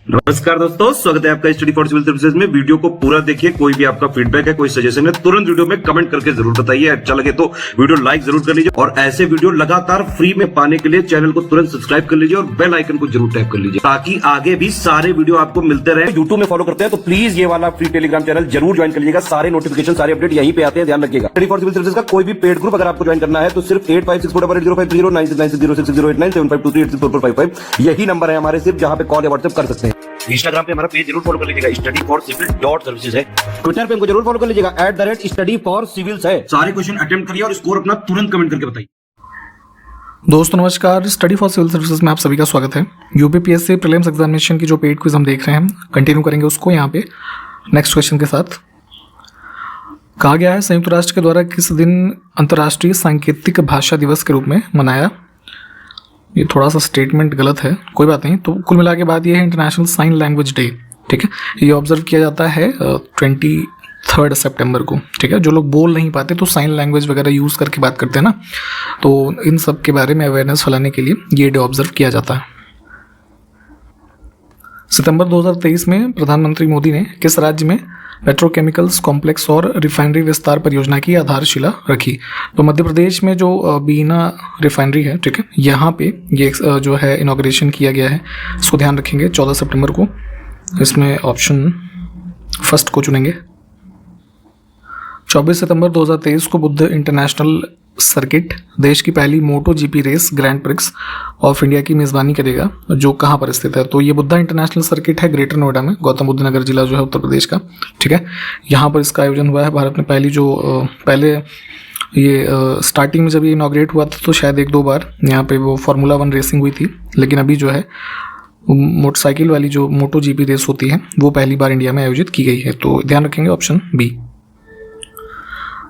नमस्कार दोस्तों, स्वागत है आपका स्टडी फॉर सिविल सर्विसेज में। वीडियो को पूरा देखिए। कोई भी आपका फीडबैक है, कोई सजेशन है, तुरंत वीडियो में कमेंट करके जरूर बताइए। अच्छा लगे तो वीडियो लाइक जरूर कर लीजिए और ऐसे वीडियो लगातार फ्री में पाने के लिए चैनल को तुरंत सब्सक्राइब कर लीजिए और बेल आइकन को जरूर टैप कर लीजिए ताकि आगे भी सारे वीडियो आपको मिलते रहे। यूट्यूब में फॉलो करते हैं तो प्लीज ये वाला फ्री टेलीग्राम चैनल जरूर ज्वाइन कर लीजिएगा। सारे नोटिफिकेशन, सारे अपडेट यहीं पे आते हैं, ध्यान रखिएगा। स्टडी फॉर सिविल सर्विसेज का कोई भी पेड ग्रुप अगर आपको ज्वाइन करना है तो सिर्फ 856480560660897523864455 यही नंबर है हमारे, सिर्फ जहां पे कॉल या व्हाट्सएप कर सकते हैं। इंस्टाग्राम पे हमारा पेज जरूर फॉलो कर लीजिएगा, studyforcivil.services है। ट्विटर पे हमको जरूर फॉलो कर लीजिएगा, @studyforcivils है। सारे क्वेश्चन अटेम्प्ट करिए और स्कोर अपना तुरंत कमेंट करके बताइए। दोस्तों नमस्कार, स्टडी फॉर सिविल सर्विसेज में आप सभी का स्वागत है। यूपीपीएससी प्रीलिम्स एग्जामिनेशन की जो पेड क्विज हम देख रहे हैं, कंटिन्यू करेंगे उसको यहाँ पे नेक्स्ट क्वेश्चन के साथ। कहा गया है संयुक्त राष्ट्र के द्वारा किस दिन अंतर्राष्ट्रीय सांकेतिक भाषा दिवस के रूप में मनाया। ये थोड़ा सा स्टेटमेंट गलत है, कोई बात नहीं। तो कुल मिला के बात ये है इंटरनेशनल साइन लैंग्वेज डे, ठीक है। ये ऑब्जर्व किया जाता है 23 सितंबर को, ठीक है। जो लोग बोल नहीं पाते तो साइन लैंग्वेज वगैरह यूज़ करके बात करते हैं ना, तो इन सब के बारे में अवेयरनेस फैलाने के लिए ये डे ऑब्जर्व किया जाता है। सितंबर 2023 में प्रधानमंत्री मोदी ने किस राज्य में पेट्रोकेमिकल्स कॉम्प्लेक्स और रिफाइनरी विस्तार परियोजना की आधारशिला रखी। तो मध्य प्रदेश में जो बीना रिफाइनरी है, ठीक है, यहाँ पे ये जो है इनॉग्रेशन किया गया है। इसको ध्यान रखेंगे 14 सितंबर को। इसमें ऑप्शन फर्स्ट को चुनेंगे। 24 सितंबर 2023 को बुद्ध इंटरनेशनल सर्किट देश की पहली Moto GP race grand prix of India की मेज़बानी करेगा, जो कहाँ पर स्थित है। तो ये बुद्धा इंटरनेशनल सर्किट है ग्रेटर नोएडा में, गौतम बुद्ध नगर जिला जो है उत्तर प्रदेश का, ठीक है। यहाँ पर इसका आयोजन हुआ है। भारत में पहले ये स्टार्टिंग में जब ये इनॉग्रेट हुआ था तो शायद 1-2 बार यहाँ पे वो फार्मूला 1 रेसिंग हुई थी, लेकिन अभी जो है मोटरसाइकिल वाली जो मोटो जीपी रेस होती है वो पहली बार इंडिया में आयोजित की गई है। तो ध्यान रखेंगे ऑप्शन बी।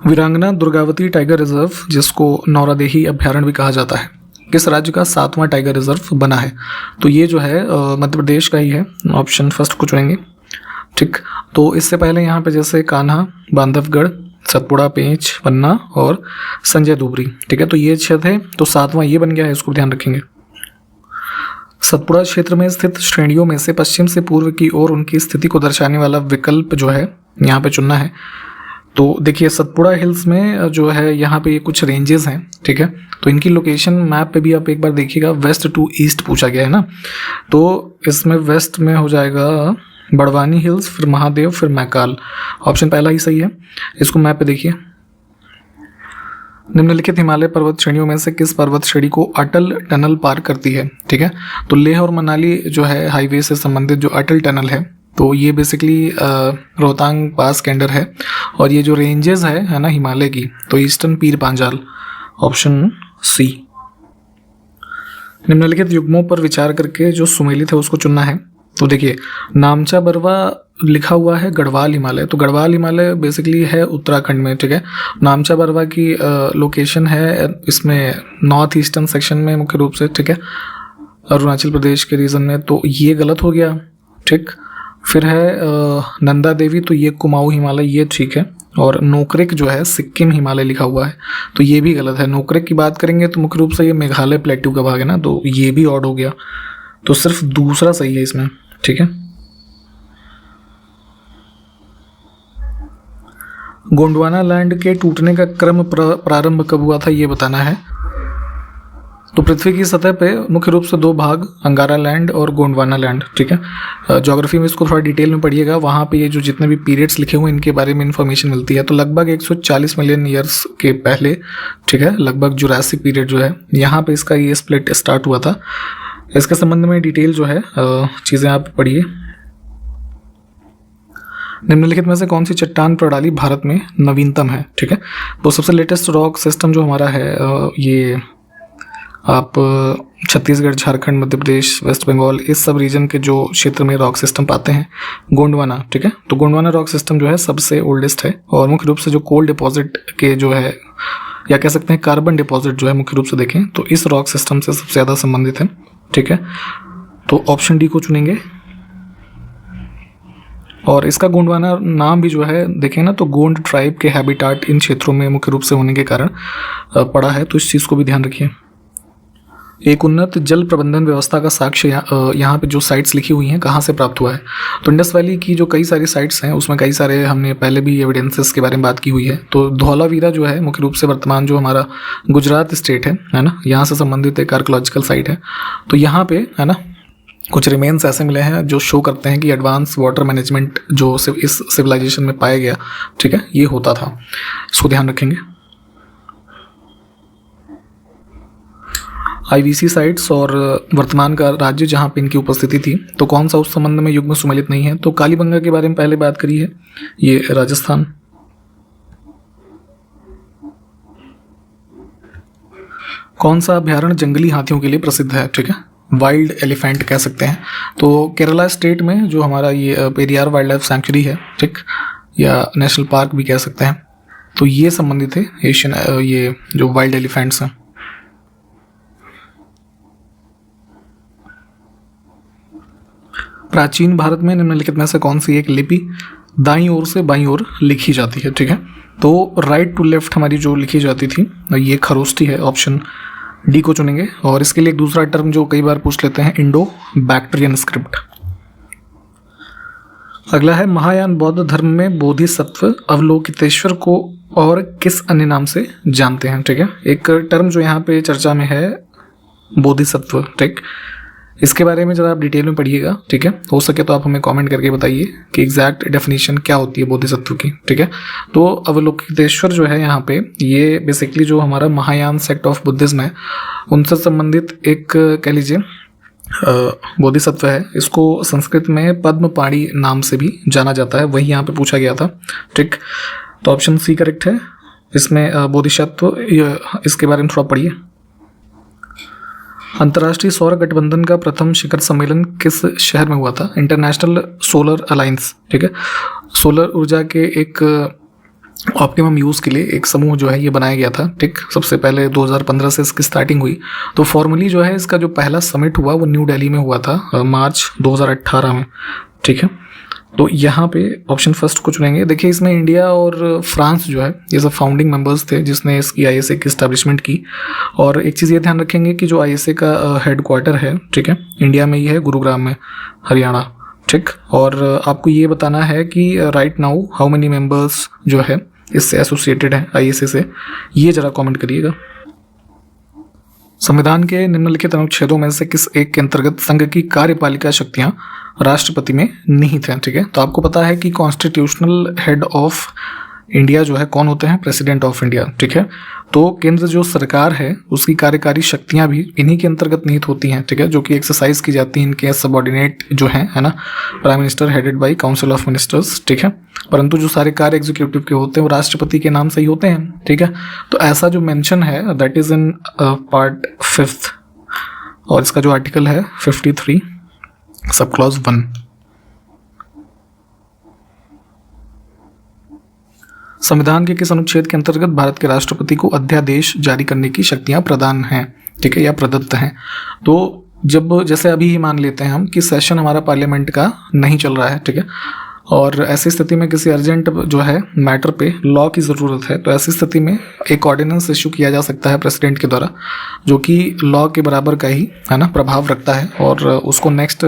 वीरांगना दुर्गावती टाइगर रिजर्व, जिसको नौरादेही अभ्यारण्य भी कहा जाता है, किस राज्य का 7वां टाइगर रिजर्व बना है। तो ये जो है मध्य प्रदेश का ही है। ऑप्शन फर्स्ट को चुनेंगे, ठीक। तो इससे पहले यहाँ पे जैसे कान्हा, बांधवगढ़, सतपुड़ा, पेंच, पन्ना और संजय धुबरी, ठीक है। तो ये 6 थे, तो 7वां ये बन गया है, इसको ध्यान रखेंगे। सतपुड़ा क्षेत्र में स्थित श्रेणियों में से पश्चिम से पूर्व की ओर उनकी स्थिति को दर्शाने वाला विकल्प जो है यहाँ पे चुनना है। तो देखिए सतपुड़ा हिल्स में जो है यहाँ पे ये कुछ रेंजेस हैं, ठीक है। तो इनकी लोकेशन मैप पे भी आप एक बार देखिएगा, वेस्ट टू ईस्ट पूछा गया है ना। तो इसमें वेस्ट में हो जाएगा बड़वानी हिल्स, फिर महादेव, फिर मैकाल। ऑप्शन पहला ही सही है। इसको मैप पे देखिए। निम्नलिखित हिमालय पर्वत श्रेणियों में से किस पर्वत श्रेणी को अटल टनल पार करती है, ठीक है। तो लेह और मनाली जो है हाईवे से संबंधित जो अटल टनल है, तो ये बेसिकली रोहतांग पास के अंडर है। और ये जो रेंजेस है ना हिमालय की, तो ईस्टर्न पीर पांजाल, ऑप्शन सी। निम्नलिखित युग्मों पर विचार करके जो सुमेलित है उसको चुनना है। तो देखिए नामचा बरवा लिखा हुआ है गढ़वाल हिमालय, तो गढ़वाल हिमालय बेसिकली है उत्तराखंड में, ठीक है। नामचा बरवा की लोकेशन है इसमें नॉर्थ ईस्टर्न सेक्शन में मुख्य रूप से, ठीक है, अरुणाचल प्रदेश के रीजन में। तो ये गलत हो गया, ठीक। फिर है नंदा देवी, तो ये कुमाऊं हिमालय, ये ठीक है। और नोकरेक जो है सिक्किम हिमालय लिखा हुआ है, तो ये भी गलत है। नोकरेक की बात करेंगे तो मुख्य रूप से ये मेघालय प्लेट्यू का भाग है ना, तो ये भी ऑड हो गया। तो सिर्फ दूसरा सही है इसमें, ठीक है। गोंडवाना लैंड के टूटने का क्रम प्रारंभ कब हुआ था ये बताना है। तो पृथ्वी की सतह पे मुख्य रूप से 2 भाग, अंगारा लैंड और गोंडवाना लैंड, ठीक है। ज्योग्राफी में इसको थोड़ा डिटेल में पढ़िएगा, वहाँ पे ये जो जितने भी पीरियड्स लिखे हुए हैं इनके बारे में इन्फॉर्मेशन मिलती है। तो लगभग 140 मिलियन ईयर्स के पहले, ठीक है, लगभग जुरासिक पीरियड जो है, यहाँ पे इसका ये स्प्लिट स्टार्ट हुआ था। इसके संबंध में डिटेल जो है चीज़ें आप पढ़िए। निम्नलिखित में से कौन सी चट्टान प्रणाली भारत में नवीनतम है, ठीक है। तो सबसे लेटेस्ट रॉक सिस्टम जो हमारा है ये आप छत्तीसगढ़, झारखंड, मध्य प्रदेश, वेस्ट बंगाल, इस सब रीजन के जो क्षेत्र में रॉक सिस्टम पाते हैं, गोंडवाना, ठीक है। तो गोंडवाना रॉक सिस्टम जो है सबसे ओल्डेस्ट है और मुख्य रूप से जो कोल डिपॉजिट के जो है, या कह सकते हैं कार्बन डिपॉजिट जो है, मुख्य रूप से देखें तो इस रॉक सिस्टम से सबसे ज़्यादा संबंधित है, ठीक है। तो ऑप्शन डी को चुनेंगे। और इसका गोंडवाना नाम भी जो है देखें ना, तो गोंड ट्राइब के हैबिटाट इन क्षेत्रों में मुख्य रूप से होने के कारण पड़ा है, तो इस चीज़ को भी ध्यान रखिए। एक उन्नत जल प्रबंधन व्यवस्था का साक्ष्य यहाँ पे जो साइट्स लिखी हुई हैं कहाँ से प्राप्त हुआ है। तो इंडस वैली की जो कई सारी साइट्स हैं उसमें कई सारे हमने पहले भी एविडेंसेस के बारे में बात की हुई है। तो धौलावीरा जो है मुख्य रूप से वर्तमान जो हमारा गुजरात स्टेट है ना, यहाँ से संबंधित एक आर्कोलॉजिकल साइट है। तो यहाँ पे है ना कुछ रिमेन्स ऐसे मिले हैं जो शो करते हैं कि एडवांस वाटर मैनेजमेंट जो इस सिविलाइजेशन में पाया गया, ठीक है, ये होता था। इसको ध्यान रखेंगे। आईवीसी साइट्स और वर्तमान का राज्य जहाँ पे इनकी उपस्थिति थी, तो कौन सा उस संबंध में युग में सुमेलित नहीं है। तो कालीबंगा के बारे में पहले बात करी है, ये राजस्थान। कौन सा अभ्यारण्य जंगली हाथियों के लिए प्रसिद्ध है, ठीक है, वाइल्ड एलिफेंट कह सकते हैं। तो केरला स्टेट में जो हमारा ये पेरियार वाइल्ड लाइफ सैंक्चुरी है, ठीक, या नेशनल पार्क भी कह सकते हैं, तो ये संबंधित है एशियन ये जो वाइल्ड एलिफेंट्स हैं। प्राचीन भारत में निम्नलिखित में से कौन सी एक लिपि दाईं ओर से बाईं ओर लिखी जाती है, ठीक है। तो राइट टू लेफ्ट हमारी जो लिखी जाती थी ये खरोष्टी है, ऑप्शन डी को चुनेंगे। और इसके लिए एक दूसरा टर्म जो कई बार पूछ लेते हैं, इंडो बैक्ट्रियन स्क्रिप्ट। अगला है महायान बौद्ध धर्म में बोधिसत्व अवलोकितेश्वर को और किस अन्य नाम से जानते हैं, ठीक है। एक टर्म जो यहाँ पे चर्चा में है बोधिसत्व, ठीक, इसके बारे में जरा आप डिटेल में पढ़िएगा, ठीक है। हो सके तो आप हमें कमेंट करके बताइए कि एग्जैक्ट डेफिनेशन क्या होती है बोधिसत्व की, ठीक है। तो अवलोकितेश्वर जो है यहाँ पे ये बेसिकली जो हमारा महायान सेक्ट ऑफ बुद्धिज्म है उनसे संबंधित एक कह लीजिए बोधिसत्व है। इसको संस्कृत में पद्मपाणि नाम से भी जाना जाता है, वही यहाँ पे पूछा गया था, ठीक। तो ऑप्शन सी करेक्ट है इसमें बोधिसत्व। इसके बारे में थोड़ा पढ़िए। अंतर्राष्ट्रीय सौर गठबंधन का प्रथम शिखर सम्मेलन किस शहर में हुआ था। इंटरनेशनल सोलर अलायंस, ठीक है। सोलर ऊर्जा के एक ऑप्टिमम यूज़ के लिए एक समूह जो है ये बनाया गया था, ठीक। सबसे पहले 2015 से इसकी स्टार्टिंग हुई। तो फॉर्मली जो है इसका जो पहला समिट हुआ वो न्यू दिल्ली में हुआ था मार्च 2018 में, ठीक है। तो यहाँ पे ऑप्शन फर्स्ट को चुनेंगे। देखिए इसमें इंडिया और फ्रांस जो है ये सब फाउंडिंग मेंबर्स थे जिसने इसकी आईएसए की इस्टेब्लिशमेंट की। और एक चीज़ ये ध्यान रखेंगे कि जो आईएसए का हेडक्वार्टर है, ठीक है, इंडिया में ही है, गुरुग्राम में, हरियाणा, ठीक। और आपको ये बताना है कि right now how many members जो है इससे एसोसिएटेड है आईएसए से, ये जरा कमेंट करिएगा। संविधान के निम्नलिखित अनुच्छेदों में से किस एक के अंतर्गत संघ की कार्यपालिका शक्तियां राष्ट्रपति में निहित हैं, ठीक है। तो आपको पता है कि कॉन्स्टिट्यूशनल हेड ऑफ इंडिया जो है कौन होते हैं, प्रेसिडेंट ऑफ इंडिया, ठीक है। तो केंद्र जो सरकार है उसकी कार्यकारी शक्तियां भी इन्हीं के अंतर्गत निहित होती हैं, ठीक है, जो कि एक्सरसाइज की जाती हैं इनके सबऑर्डिनेट जो है ना, prime minister headed by council of ministers, ठीक है। परंतु जो सारे कार्य एग्जीक्यूटिव के होते हैं वो राष्ट्रपति के नाम से ही होते हैं, ठीक है। तो ऐसा जो मेंशन है दैट इज इन पार्ट 5 और इसका जो आर्टिकल है 53 सब क्लॉज 1। संविधान के किस अनुच्छेद के अंतर्गत भारत के राष्ट्रपति को अध्यादेश जारी करने की शक्तियां प्रदान हैं, ठीक है, या प्रदत्त हैं। तो जब जैसे अभी ही मान लेते हैं हम कि सेशन हमारा पार्लियामेंट का नहीं चल रहा है, ठीक है, और ऐसी स्थिति में किसी अर्जेंट जो है मैटर पे लॉ की ज़रूरत है, तो ऐसी स्थिति में एक ऑर्डिनेंस इशू किया जा सकता है प्रेसिडेंट के द्वारा, जो कि लॉ के बराबर का ही है ना प्रभाव रखता है, और उसको नेक्स्ट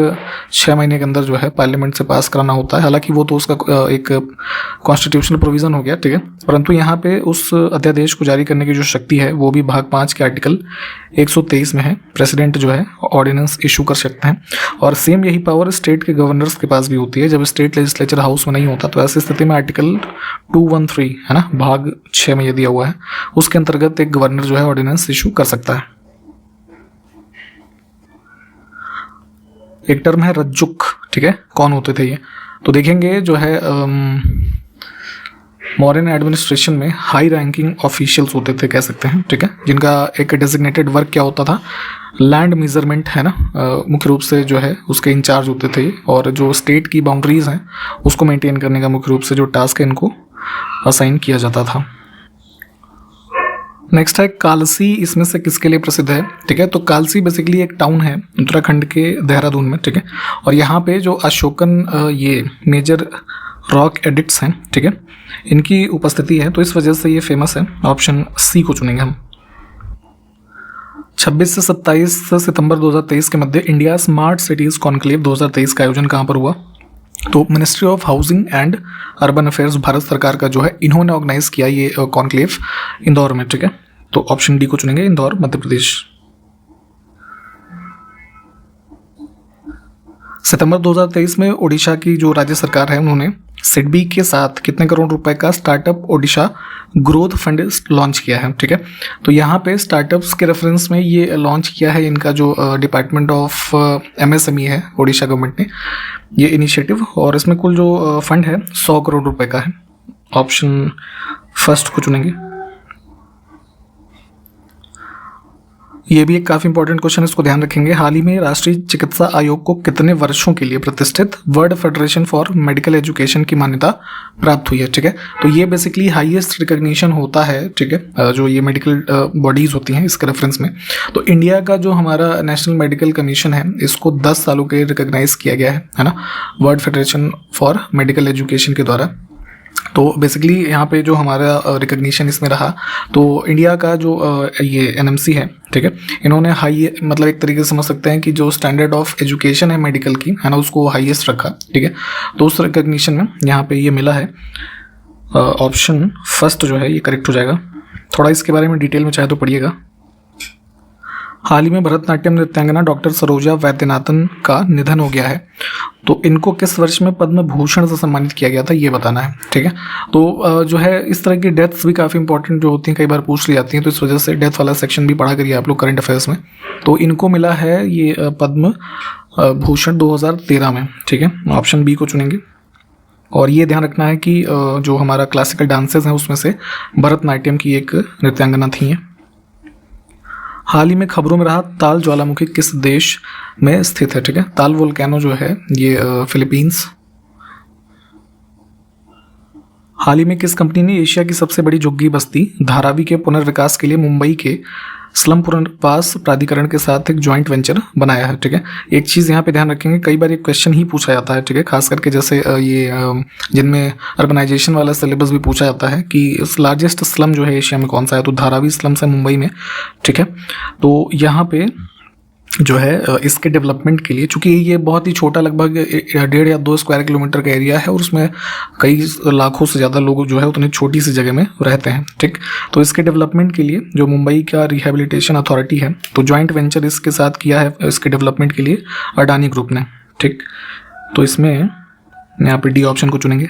6 महीने के अंदर जो है पार्लियामेंट से पास कराना होता है। हालांकि वो तो उसका एक कॉन्स्टिट्यूशनल प्रोविज़न हो गया, ठीक है, परंतु यहाँ पे उस अध्यादेश को जारी करने की जो शक्ति है वो भी भाग 5 के आर्टिकल 123 में है। प्रेसिडेंट जो है ऑर्डिनेंस इशू कर सकते हैं, और सेम यही पावर स्टेट के गवर्नर्स के पास भी होती है जब स्टेट लेजिस्लेचर हाउस में नहीं होता। तो ऐसी स्थिति में आर्टिकल 213 है ना, भाग 6 में ये दिया हुआ है, उसके अंतर्गत एक गवर्नर जो है ऑर्डिनेंस इशू कर सकता है। एक टर्म है रज्जुक, ठीक है, कौन होते थे ये, तो देखेंगे जो है मॉडर्न एडमिनिस्ट्रेशन में हाई रैंकिंग ऑफिशियल्स होते थे कह सकते हैं, ठीक है, जिनका एक डेजिग्नेटेड वर्क क्या होता था, लैंड मेजरमेंट है ना, मुख्य रूप से जो है उसके इंचार्ज होते थे, और जो स्टेट की बाउंड्रीज हैं उसको मेंटेन करने का मुख्य रूप से जो टास्क है इनको असाइन किया जाता था। नेक्स्ट है कालसी, इसमें से किसके लिए प्रसिद्ध है, ठीक है। तो कालसी बेसिकली एक टाउन है उत्तराखंड के देहरादून में, ठीक है, और यहाँ पे जो अशोकन ये मेजर रॉक एडिक्ट्स हैं, ठीक है, इनकी उपस्थिति है, तो इस वजह से ये फेमस है। ऑप्शन सी को चुनेंगे हम। 26 से 27 सितंबर 2023 के मध्य इंडिया स्मार्ट सिटीज़ कॉन्क्लेव 2023 का आयोजन कहाँ पर हुआ? तो ministry of housing and urban affairs Bharat सरकार का जो है इन्होंने ऑर्गेनाइज किया ये कॉन्क्लेव इंदौर में, ठीक है। तो ऑप्शन डी को चुनेंगे, इंदौर मध्य प्रदेश। सितंबर 2023 में ओडिशा की जो राज्य सरकार है उन्होंने सिडबी के साथ कितने करोड़ रुपए का startup Odisha growth fund launch किया है, ठीक है। तो यहाँ पे स्टार्टअप्स के रेफरेंस में ये लॉन्च किया है इनका जो डिपार्टमेंट ऑफ एमएसएमई है ओडिशा गवर्नमेंट ने ये इनिशिएटिव, और इसमें कुल जो फंड है 100 करोड़ रुपए का है। ऑप्शन फर्स्ट को चुनेंगे। ये भी एक काफ़ी इंपॉर्टेंट क्वेश्चन है, इसको ध्यान रखेंगे। हाल ही में राष्ट्रीय चिकित्सा आयोग को कितने वर्षों के लिए प्रतिष्ठित world federation for medical education की मान्यता प्राप्त हुई है, ठीक है। तो ये बेसिकली हाईएस्ट रिकॉग्निशन होता है, ठीक है, जो ये मेडिकल बॉडीज होती हैं इसके रेफरेंस में। तो इंडिया का जो हमारा नेशनल मेडिकल कमीशन है इसको 10 सालों के रिकॉग्नाइज किया गया है ना, world federation for medical education के द्वारा। तो बेसिकली यहाँ पे जो हमारा रिकग्निशन इसमें रहा, तो इंडिया का जो ये एनएमसी है, ठीक है, इन्होंने हाई मतलब एक तरीके से समझ सकते हैं कि जो स्टैंडर्ड ऑफ एजुकेशन है मेडिकल की, है ना, उसको हाईएस्ट रखा, ठीक है। तो उस रिकग्निशन में यहाँ पे ये मिला है। ऑप्शन फर्स्ट जो है ये करेक्ट हो जाएगा। थोड़ा इसके बारे में डिटेल में चाहे तो पढ़िएगा। हाल ही में भरतनाट्यम नृत्यांगना डॉक्टर सरोजा वैद्यनाथन का निधन हो गया है, तो इनको किस वर्ष में पद्म भूषण से सम्मानित किया गया था ये बताना है, ठीक है। तो जो है इस तरह की डेथ्स भी काफ़ी इंपॉर्टेंट जो होती हैं, कई बार पूछ ली जाती हैं, तो इस वजह से डेथ वाला सेक्शन भी पढ़ा करिए आप लोग करंट अफेयर्स में। तो इनको मिला है ये पद्म भूषण 2013 में, ठीक है। ऑप्शन बी को चुनेंगे। और ये ध्यान रखना है कि जो हमारा क्लासिकल डांसेस हैं उसमें से भरतनाट्यम की एक नृत्यांगना थी ये। हाल ही में खबरों में रहा ताल ज्वालामुखी किस देश में स्थित है, ठीक है। ताल वोल्केनो जो है ये फिलीपींस। हाल ही में किस कंपनी ने एशिया की सबसे बड़ी झुग्गी बस्ती धारावी के पुनर्विकास के लिए मुंबई के स्लम पुनर्वास प्राधिकरण के साथ एक जॉइंट वेंचर बनाया है, ठीक है। एक चीज़ यहाँ पे ध्यान रखेंगे, कई बार एक क्वेश्चन ही पूछा जाता है, ठीक है, खास करके जैसे ये जिनमें अर्बनाइजेशन वाला सिलेबस भी पूछा जाता है कि लार्जेस्ट स्लम जो है एशिया में कौन सा है, तो धारावी स्लम्स है मुंबई में, ठीक है। तो यहाँ पे जो है इसके डेवलपमेंट के लिए, चूंकि ये बहुत ही छोटा लगभग 1.5 या 2 स्क्वायर किलोमीटर का एरिया है और उसमें कई लाखों से ज़्यादा लोग जो है उतनी छोटी सी जगह में रहते हैं, ठीक। तो इसके डेवलपमेंट के लिए जो मुंबई का रिहेबिलिटेशन अथॉरिटी है, तो जॉइंट वेंचर इसके साथ किया है इसके डेवलपमेंट के लिए अडानी ग्रुप ने, ठीक। तो इसमें यहाँ पे डी ऑप्शन को चुनेंगे।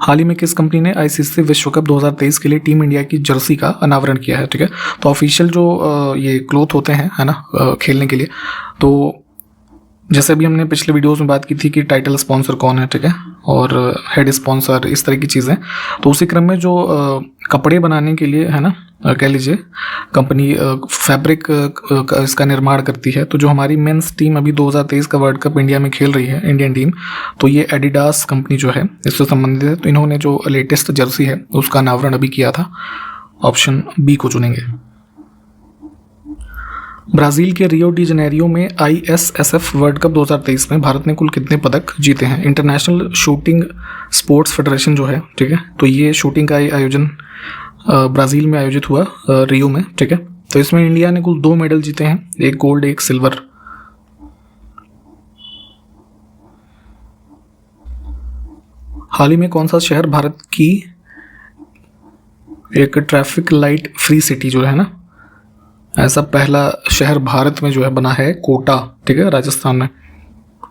हाल ही में किस कंपनी ने आईसीसी विश्व कप 2023 के लिए टीम इंडिया की जर्सी का अनावरण किया है, ठीक है। तो ऑफिशियल जो ये क्लोथ होते हैं, है ना, खेलने के लिए, तो जैसे भी हमने पिछले वीडियोस में बात की थी कि टाइटल स्पॉन्सर कौन है, ठीक है, और हेड स्पॉन्सर, इस तरह की चीज़ें। तो उसी क्रम में जो कपड़े बनाने के लिए, है ना, कह लीजिए कंपनी फैब्रिक इसका निर्माण करती है। तो जो हमारी मेंस टीम अभी 2023 का वर्ल्ड कप इंडिया में खेल रही है, इंडियन टीम, तो ये एडिडास कंपनी जो है इससे संबंधित है। तो इन्होंने जो लेटेस्ट जर्सी है उसका अनावरण अभी किया था। ऑप्शन बी को चुनेंगे। ब्राज़ील के रियो डी जनेरियो में ISSF वर्ल्ड कप 2023 में भारत ने कुल कितने पदक जीते हैं? इंटरनेशनल शूटिंग स्पोर्ट्स फेडरेशन जो है, ठीक है, तो ये शूटिंग का आयोजन ब्राज़ील में आयोजित हुआ रियो में, ठीक है। तो इसमें इंडिया ने कुल 2 मेडल जीते हैं, एक गोल्ड एक सिल्वर। हाल ही में कौन सा शहर भारत की एक ट्रैफिक लाइट फ्री सिटी जो है ना, ऐसा पहला शहर भारत में जो है बना है? कोटा, ठीक है, राजस्थान में।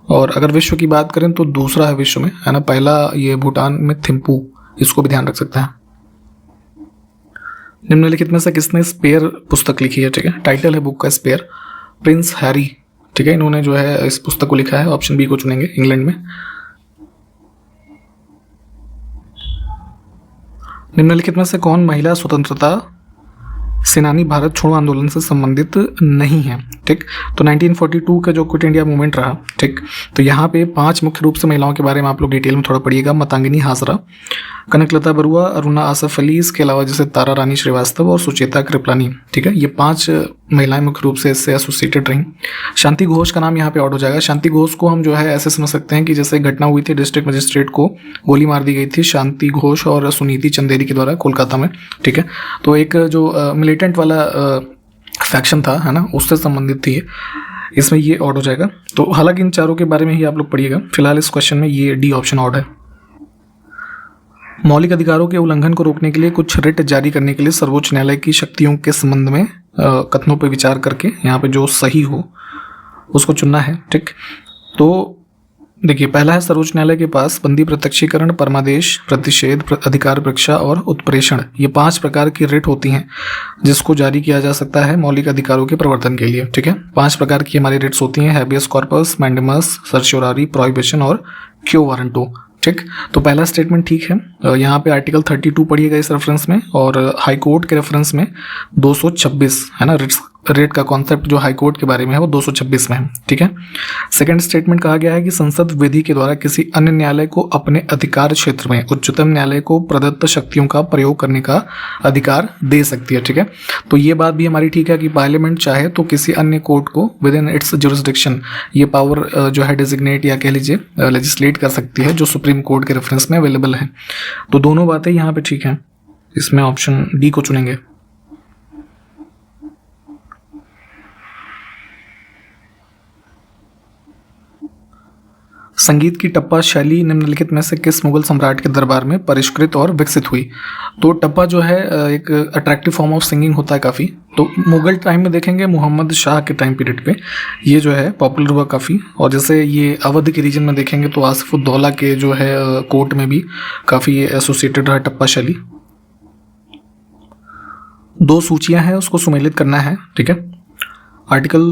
और अगर विश्व की बात करें तो दूसरा है विश्व में, है ना, पहला ये भूटान में थिम्पू, इसको भी ध्यान रख सकते हैं। निम्नलिखित में से किसने स्पेयर पुस्तक लिखी है, ठीक है। टाइटल है बुक का स्पेयर, प्रिंस हैरी, ठीक है, इन्होंने जो है इस पुस्तक को लिखा है। ऑप्शन बी को चुनेंगे, इंग्लैंड में। निम्नलिखित में से कौन महिला स्वतंत्रता सेनानी भारत छोड़ो आंदोलन से संबंधित नहीं है, ठीक। तो 1942 का जो क्विट इंडिया मूवमेंट रहा, ठीक, तो यहाँ पे 5 मुख्य रूप से महिलाओं के बारे में आप लोग डिटेल में थोड़ा पढ़िएगा। मतंगिनी हाजरा, कनकलता बरुआ, अरुणा आसफ अली, इसके अलावा जैसे तारा रानी श्रीवास्तव और सुचेता कृपलानी, ठीक है, ये 5 महिलाएं मुख्य रूप से इससे एसोसिएटेड रहीं। शांति घोष का नाम यहाँ पे आउट हो जाएगा। शांति घोष को हम जो है ऐसे समझ सकते हैं कि जैसे घटना हुई थी, डिस्ट्रिक्ट मजिस्ट्रेट को गोली मार दी गई थी शांति घोष और सुनीति चंदेरी के द्वारा कोलकाता में, ठीक है। तो एक जो मिलिटेंट वाला फैक्शन था, है ना, उससे संबंधित थी ये, इसमें ये ऑड हो जाएगा। तो हालांकि इन चारों के बारे में ही आप लोग पढ़िएगा, फिलहाल इस क्वेश्चन में ये डी ऑप्शन ऑड है। मौलिक अधिकारों के उल्लंघन को रोकने के लिए कुछ रिट जारी करने के लिए सर्वोच्च न्यायालय की शक्तियों के संबंध में कथनों पर विचार करके यहाँ पे जो सही हो उसको चुनना है। ठीक, तो देखिए, पहला है सर्वोच्च न्यायालय के पास बंदी, प्रत्यक्षीकरण, परमादेश, प्रतिषेध, अधिकार परीक्षा और उत्प्रेषण, ये 5 प्रकार की रिट होती हैं जिसको जारी किया जा सकता है मौलिक अधिकारों के प्रवर्तन के लिए। ठीक है, 5 प्रकार की हमारी रिट्स होती हैं, हैबियस कॉर्पस, मैंडेमस, सर्चियोरारी, प्रोहिबिशन और क्यो वारंटो। ठीक, तो पहला स्टेटमेंट ठीक है। यहाँ पे आर्टिकल 32 पढ़िएगा इस रेफरेंस में, और हाई कोर्ट के रेफरेंस में 226 है ना, रेट का कॉन्सेप्ट जो हाई कोर्ट के बारे में है वो 226 में है। ठीक है, सेकंड स्टेटमेंट कहा गया है कि संसद विधि के द्वारा किसी अन्य न्यायालय को अपने अधिकार क्षेत्र में उच्चतम न्यायालय को प्रदत्त शक्तियों का प्रयोग करने का अधिकार दे सकती है। ठीक है, तो ये बात भी हमारी ठीक है कि पार्लियामेंट चाहे तो किसी अन्य कोर्ट को विद इन इट्स जुरिस्डिक्शन ये पावर जो है डिजिग्नेट या कह लीजिए लेजिस्लेट कर सकती है, जो सुप्रीम कोर्ट के रेफरेंस में अवेलेबल है। तो दोनों बातें यहाँ पे ठीक हैं, इसमें ऑप्शन डी को चुनेंगे। संगीत की टप्पा शैली निम्नलिखित में से किस मुगल सम्राट के दरबार में परिष्कृत और विकसित हुई? तो टप्पा जो है एक अट्रैक्टिव फॉर्म ऑफ सिंगिंग होता है काफ़ी, तो मुगल टाइम में देखेंगे मोहम्मद शाह के टाइम पीरियड पे ये जो है पॉपुलर हुआ काफ़ी। और जैसे ये अवध के रीजन में देखेंगे तो आसिफुद्दौला के जो है कोर्ट में भी काफ़ी ये एसोसिएटेड रहा टप्पा शैली। 2 सूचियां हैं, उसको सुमेलित करना है। ठीक है, आर्टिकल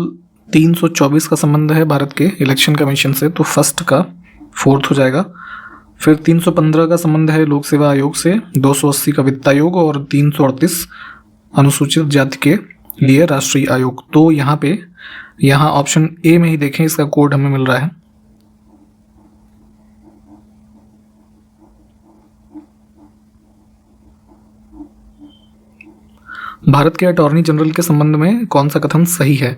324 का संबंध है भारत के इलेक्शन कमीशन से, तो फर्स्ट का 4th हो जाएगा। फिर 315 का संबंध है लोक सेवा आयोग से, 280 का वित्त आयोग और 338 अनुसूचित जाति के लिए राष्ट्रीय आयोग। तो यहाँ ऑप्शन ए में ही देखें, इसका कोड हमें मिल रहा है। भारत के अटॉर्नी जनरल के संबंध में कौन सा कथन सही है?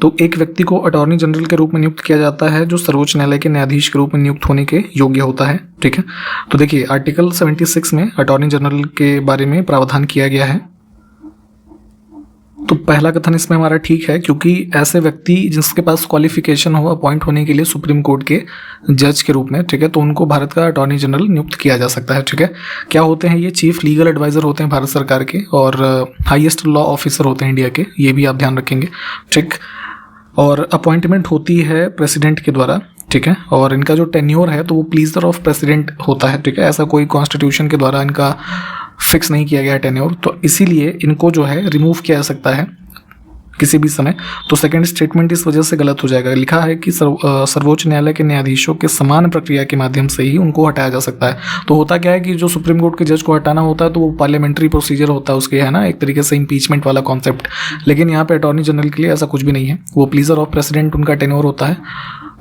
तो एक व्यक्ति को अटॉर्नी जनरल के रूप में नियुक्त किया जाता है जो सर्वोच्च न्यायालय के न्यायाधीश के रूप में नियुक्त होने के योग्य होता है। ठीक है, तो देखिए आर्टिकल 76 में अटॉर्नी जनरल के बारे में प्रावधान किया गया है। तो पहला कथन इसमें हमारा ठीक है, क्योंकि ऐसे व्यक्ति जिसके पास क्वालिफिकेशन हो अपॉइंट होने के लिए सुप्रीम कोर्ट के जज के रूप में, ठीक है, तो उनको भारत का अटॉर्नी जनरल नियुक्त किया जा सकता है। ठीक है, क्या होते हैं ये? चीफ लीगल एडवाइजर होते हैं भारत सरकार के और हाईएस्ट लॉ ऑफिसर होते हैं इंडिया के, ये भी आप ध्यान रखेंगे। ठीक, और अपॉइंटमेंट होती है प्रेसिडेंट के द्वारा। ठीक है, और इनका जो टेन्योर है तो वो प्लीजर ऑफ प्रेसिडेंट होता है। ठीक है, ऐसा कोई कॉन्स्टिट्यूशन के द्वारा इनका फिक्स नहीं किया गया है टेन्योर, तो इसीलिए इनको जो है रिमूव किया जा सकता है किसी भी समय। तो सेकंड स्टेटमेंट इस वजह से गलत हो जाएगा। लिखा है कि सर्वोच्च न्यायालय के न्यायाधीशों के समान प्रक्रिया के माध्यम से ही उनको हटाया जा सकता है। तो होता क्या है कि जो सुप्रीम कोर्ट के जज को हटाना होता है तो वो पार्लियामेंट्री प्रोसीजर होता है उसके, है ना, एक तरीके से इम्पीचमेंट वाला कॉन्सेप्ट। लेकिन यहाँ पे अटॉर्नी जनरल के लिए ऐसा कुछ भी नहीं है, वो प्लीजर ऑफ प्रेसिडेंट उनका टेन्योर होता है,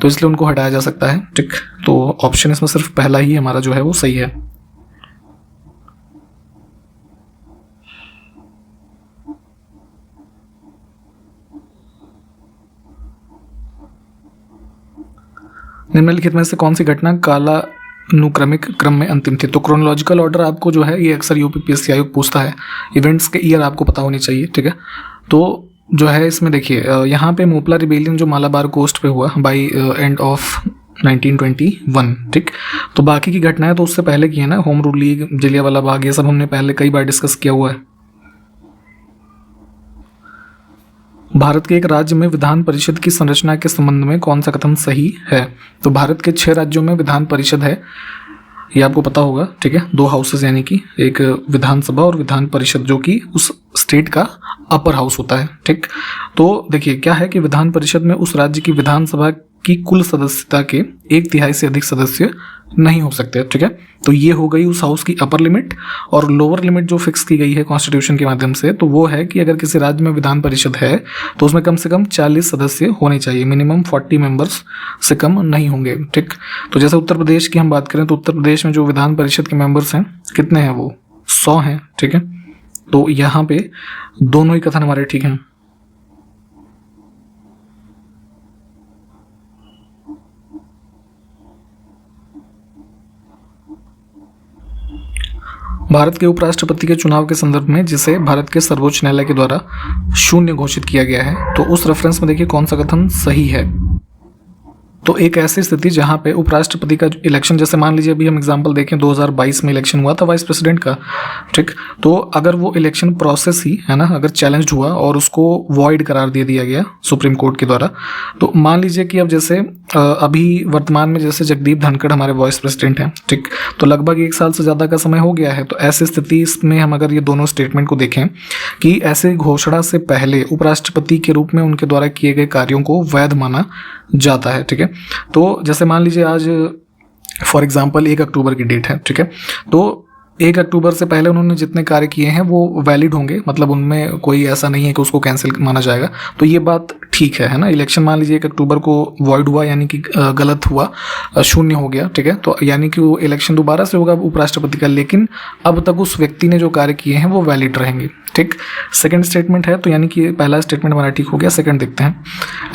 तो इसलिए उनको हटाया जा सकता है। ठीक, तो ऑप्शन इसमें सिर्फ पहला ही हमारा जो है वो सही है। निम्नलिखित में से कौन सी घटना कालानुक्रमिक क्रम में अंतिम थी? तो क्रोनोलॉजिकल ऑर्डर आपको जो है ये अक्सर यूपीपीएससी आयोग पूछता है, इवेंट्स के ईयर आपको पता होनी चाहिए। ठीक है, तो जो है इसमें देखिए यहाँ पे मोपला रिबेलियन जो मालाबार कोस्ट पे हुआ बाई एंड ऑफ 1921। ठीक, तो बाकी की घटनाएं तो उससे पहले की है ना, home rule league, Jallianwala Bagh, ये सब हमने पहले कई बार डिस्कस किया हुआ है। भारत के एक राज्य में विधान परिषद की संरचना के संबंध में कौन सा कथन सही है? तो भारत के 6 राज्यों में विधान परिषद है, ये आपको पता होगा। ठीक है, 2 हाउसेस यानी कि एक विधानसभा और विधान परिषद जो कि उस स्टेट का अपर हाउस होता है। ठीक, तो देखिए क्या है कि विधान परिषद में उस राज्य की विधानसभा की कुल सदस्यता के 1/3 से अधिक सदस्य नहीं हो सकते। ठीक है, तो ये हो गई उस हाउस की अपर लिमिट। और लोअर लिमिट जो फिक्स की गई है कॉन्स्टिट्यूशन के माध्यम से, तो वो है कि अगर किसी राज्य में विधान परिषद है तो उसमें कम से कम 40 सदस्य होने चाहिए, मिनिमम 40 मेंबर्स से कम नहीं होंगे। ठीक, तो जैसे उत्तर प्रदेश की हम बात करें तो उत्तर प्रदेश में जो विधान परिषद के मेंबर्स हैं कितने हैं? वो 100 हैं। ठीक है, तो यहाँ पे दोनों ही कथन हमारे ठीक हैं। भारत के उपराष्ट्रपति के चुनाव के संदर्भ में जिसे भारत के सर्वोच्च न्यायालय के द्वारा शून्य घोषित किया गया है, तो उस रेफरेंस में देखिए कौन सा कथन सही है। तो एक ऐसी स्थिति जहां पे उपराष्ट्रपति का इलेक्शन, जैसे मान लीजिए अभी हम एग्जांपल देखें 2022 में इलेक्शन हुआ था वाइस प्रेसिडेंट का, ठीक, तो अगर वो इलेक्शन प्रोसेस ही है ना अगर चैलेंज हुआ और उसको वॉइड करार दे दिया गया सुप्रीम कोर्ट के द्वारा, तो मान लीजिए कि अब जैसे अभी वर्तमान में जैसे जगदीप धनखड़ हमारे वाइस प्रेसिडेंट हैं, ठीक, तो लगभग 1 साल से ज़्यादा का समय हो गया है। तो ऐसी स्थिति में हम अगर ये दोनों स्टेटमेंट को देखें कि ऐसे घोषणा से पहले उपराष्ट्रपति के रूप में उनके द्वारा किए गए कार्यों को वैध माना जाता है, ठीक है। तो जैसे मान लीजिए आज फॉर एग्जांपल 1 अक्टूबर की डेट है, ठीक है, तो 1 अक्टूबर से पहले उन्होंने जितने कार्य किए हैं वो वैलिड होंगे, मतलब उनमें कोई ऐसा नहीं है कि उसको कैंसिल माना जाएगा। तो ये बात ठीक है ना। इलेक्शन मान लीजिए 1 अक्टूबर को वॉइड हुआ, यानी कि गलत हुआ, शून्य हो गया, ठीक है, तो यानी कि वो इलेक्शन दोबारा से होगा उपराष्ट्रपति का, लेकिन अब तक उस व्यक्ति ने जो कार्य किए हैं वो वैलिड रहेंगे, ठीक। सेकंड स्टेटमेंट है, तो यानी कि पहला स्टेटमेंट हमारा ठीक हो गया। सेकंड देखते हैं,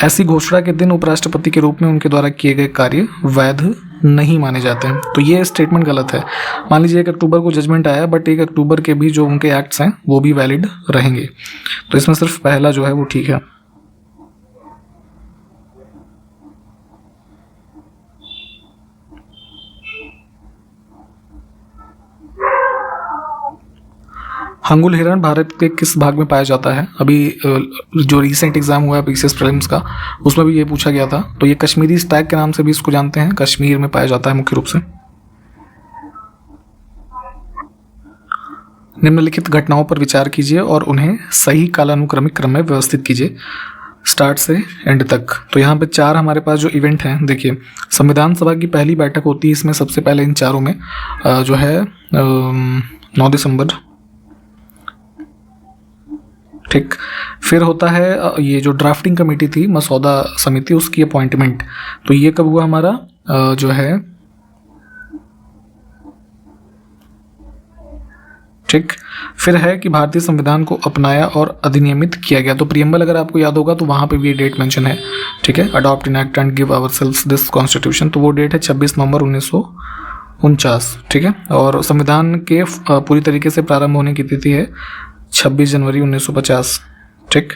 ऐसी घोषणा के दिन उपराष्ट्रपति के रूप में उनके द्वारा किए गए कार्य वैध नहीं माने जाते हैं। तो ये स्टेटमेंट गलत है। मान लीजिए 1 अक्टूबर को जजमेंट आया, बट 1 अक्टूबर के भी जो उनके एक्ट्स हैं वो भी वैलिड रहेंगे। तो इसमें सिर्फ पहला जो है वो ठीक है। हंगुल हिरण भारत के किस भाग में पाया जाता है? अभी जो रीसेंट एग्जाम हुआ है पीसीएस प्रीलिम्स का, उसमें भी ये पूछा गया था। तो ये कश्मीरी स्टैग के नाम से भी इसको जानते हैं, कश्मीर में पाया जाता है मुख्य रूप से। निम्नलिखित घटनाओं पर विचार कीजिए और उन्हें सही कालानुक्रमिक क्रम में व्यवस्थित कीजिए, स्टार्ट से एंड तक। तो यहाँ पे 4 हमारे पास जो इवेंट हैं, देखिए संविधान सभा की पहली बैठक होती है, इसमें सबसे पहले इन चारों में जो है 9 दिसंबर, ठीक। फिर होता है ये जो ड्राफ्टिंग कमेटी थी, मसौदा समिति, उसकी अपॉइंटमेंट। तो ये कब हुआ हमारा जो है, ठीक। फिर है कि भारतीय संविधान को अपनाया और अधिनियमित किया गया। तो प्रियम्बल अगर आपको याद होगा तो वहाँ पे भी ये डेट मेंशन है, ठीक है, adopt enact and give ourselves this constitution. तो वो डेट है 26 नवंबर 1949, ठीक है। और संविधान के पूरी तरीके से प्रारंभ होने की तिथि है 26 जनवरी 1950, ठीक।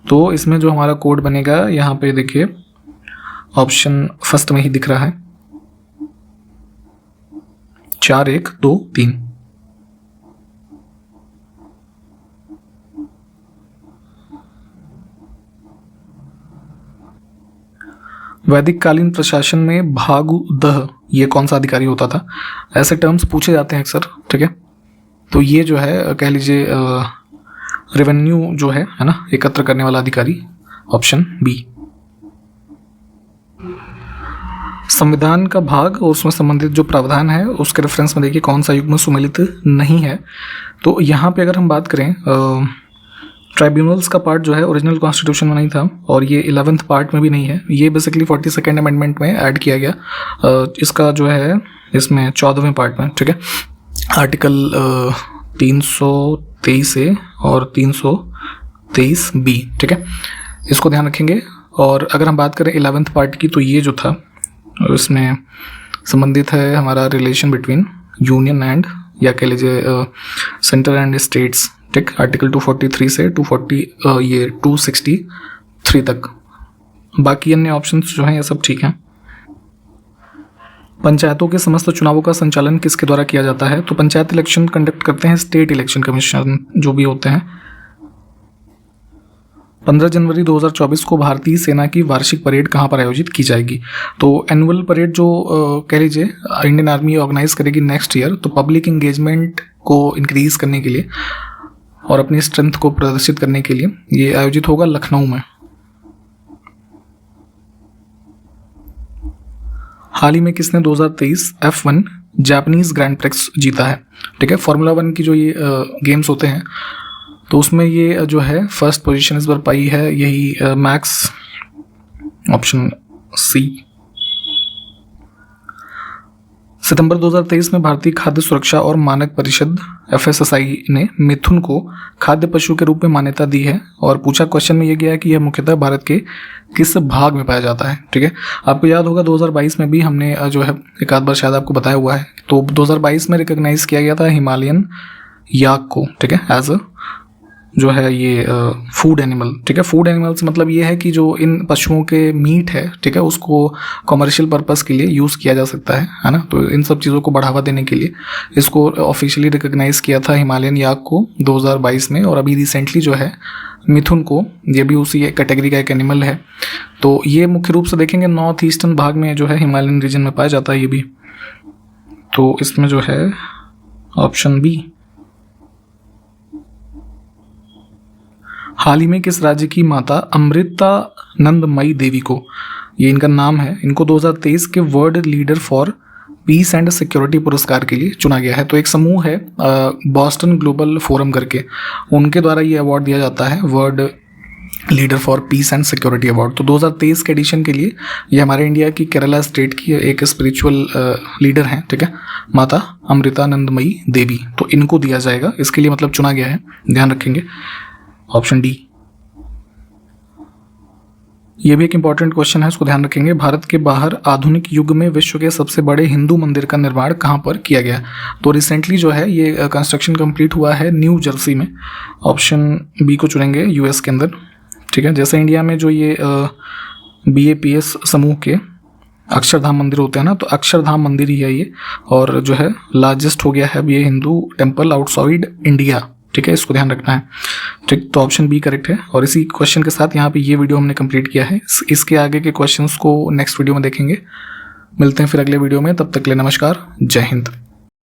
तो इसमें जो हमारा कोड बनेगा यहाँ पे देखिए ऑप्शन फर्स्ट में ही दिख रहा है 4123। वैदिक कालीन प्रशासन में भागुदह ये कौन सा अधिकारी होता था? ऐसे टर्म्स पूछे जाते हैं अक्सर, ठीक है। तो ये जो है कह लीजिए रेवेन्यू जो है ना, एकत्र करने वाला अधिकारी, ऑप्शन बी। संविधान का भाग और उसमें संबंधित जो प्रावधान है उसके रेफरेंस में देखिए कौन सा युग्म सुमेलित नहीं है। तो यहाँ पे अगर हम बात करें ट्राइब्यूनल्स का पार्ट जो है ओरिजिनल कॉन्स्टिट्यूशन में नहीं था, और ये 11th पार्ट में भी नहीं है। ये बेसिकली 42nd अमेंडमेंट में ऐड किया गया। इसका जो है इसमें 14वें पार्ट में, ठीक है, आर्टिकल 323 ए और 323 बी, ठीक है, इसको ध्यान रखेंगे। और अगर हम बात करें 11th पार्ट की, तो ये जो था इसमें संबंधित है हमारा रिलेशन बिटवीन यूनियन एंड, या कह लीजिए सेंटर एंड स्टेट्स, ठीक, आर्टिकल 243 से 263 तक। बाकी अन्य ऑप्शंस जो हैं ये सब ठीक हैं। पंचायतों के समस्त चुनावों का संचालन किसके द्वारा किया जाता है? तो पंचायत इलेक्शन कंडक्ट करते हैं स्टेट इलेक्शन कमीशन जो भी होते हैं। 15 जनवरी 2024 को भारतीय सेना की वार्षिक परेड कहाँ पर आयोजित की जाएगी? तो एनुअल परेड जो कह लीजिए इंडियन आर्मी ऑर्गेनाइज करेगी नेक्स्ट ईयर, तो पब्लिक इंगेजमेंट को इंक्रीज करने के लिए और अपनी स्ट्रेंथ को प्रदर्शित करने के लिए ये आयोजित होगा लखनऊ में। हाल ही में किसने 2023 F1 जापानीज ग्रैंड प्रिक्स जीता है? ठीक है, फार्मूला 1 की जो ये गेम्स होते हैं तो उसमें ये जो है फर्स्ट पोजीशन इस बार पाई है यही मैक्स, ऑप्शन सी। सितंबर 2023 में भारतीय खाद्य सुरक्षा और मानक परिषद FSSAI ने मिथुन को खाद्य पशु के रूप में मान्यता दी है। और पूछा क्वेश्चन में ये गया है कि यह मुख्यतः भारत के किस भाग में पाया जाता है। ठीक है, आपको याद होगा 2022 में भी हमने जो है एक आध बार शायद आपको बताया हुआ है। तो 2022 में रिकॉग्नाइज किया गया था हिमालयन याक को, ठीक है, एज अ जो है ये फूड एनिमल। ठीक है, फूड एनिमल्स मतलब ये है कि जो इन पशुओं के मीट है, ठीक है, उसको कमर्शियल पर्पस के लिए यूज़ किया जा सकता है ना। तो इन सब चीज़ों को बढ़ावा देने के लिए इसको ऑफिशियली रिकॉग्नाइज किया था हिमालयन याक को 2022 में। और अभी रिसेंटली जो है मिथुन को, ये भी उसी कैटेगरी का एक एनिमल है। तो ये मुख्य रूप से देखेंगे नॉर्थ ईस्टर्न भाग में जो है हिमालयन रीजन में पाया जाता है ये भी। तो इसमें जो है ऑप्शन बी। हाल ही में किस राज्य की माता अमृतानंदमयी देवी को, ये इनका नाम है, इनको 2023 के world leader for piece and security पुरस्कार के लिए चुना गया है। तो एक समूह है बॉस्टन ग्लोबल फोरम करके, उनके द्वारा ये अवार्ड दिया जाता है, world leader for piece and security award. तो 2023 के एडिशन के लिए ये हमारे इंडिया की केरला स्टेट की एक स्पिरिचुअल लीडर हैं, ठीक है, माता अमृतानंदमयी देवी। तो इनको दिया जाएगा, इसके लिए मतलब चुना गया है, ध्यान रखेंगे। Option D. ये भी एक इंपॉर्टेंट क्वेश्चन है, इसको ध्यान रखेंगे। भारत के बाहर आधुनिक युग में विश्व के सबसे बड़े हिंदू मंदिर का निर्माण कहाँ पर किया गया? तो रिसेंटली जो है ये कंस्ट्रक्शन कंप्लीट हुआ है न्यू जर्सी में। ऑप्शन बी को चुनेंगे, यूएस के अंदर। ठीक है, जैसे इंडिया में जो ये BAPS समूह के अक्षरधाम मंदिर होते हैं ना, तो अक्षरधाम मंदिर ही है ये, और जो है लार्जेस्ट हो गया है अब ये हिंदू टेम्पल आउटसाइड इंडिया। ठीक है, इसको ध्यान रखना है। ठीक, तो ऑप्शन बी करेक्ट है। और इसी क्वेश्चन के साथ यहाँ पे ये वीडियो हमने कंप्लीट किया है। इसके आगे के क्वेश्चंस को नेक्स्ट वीडियो में देखेंगे। मिलते हैं फिर अगले वीडियो में, तब तक के लिए नमस्कार, जय हिंद।